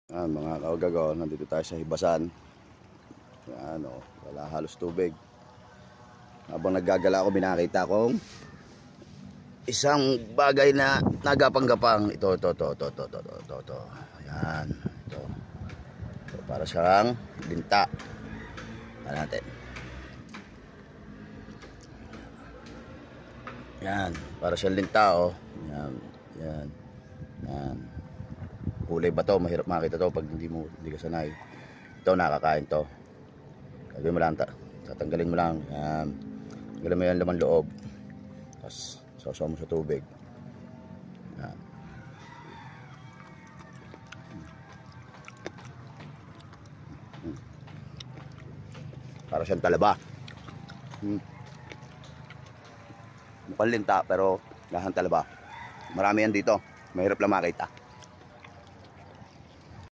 Yan, mga kaugagaw, nandito tayo sa hibasan. Yan, wala halos tubig. Habang naggagala ako, binakita kong isang bagay na nagapang-gapang. Ito. Yan, ito. So, para siyang linta. Yan natin. Yan, para siyang linta, oh. Yan. Kulay ba to? Mahirap makita to pag hindi ka sanay. Ito, nakakain to. Gagawin mo lang, tatanggalin mo lang. Yan. Tanggalin mo yan laman loob. Tapos, sausaw mo sa tubig. Yan. Para siyang talaba. Mukhang linta, pero lahan talaba. Marami yan dito. Mahirap lang makita.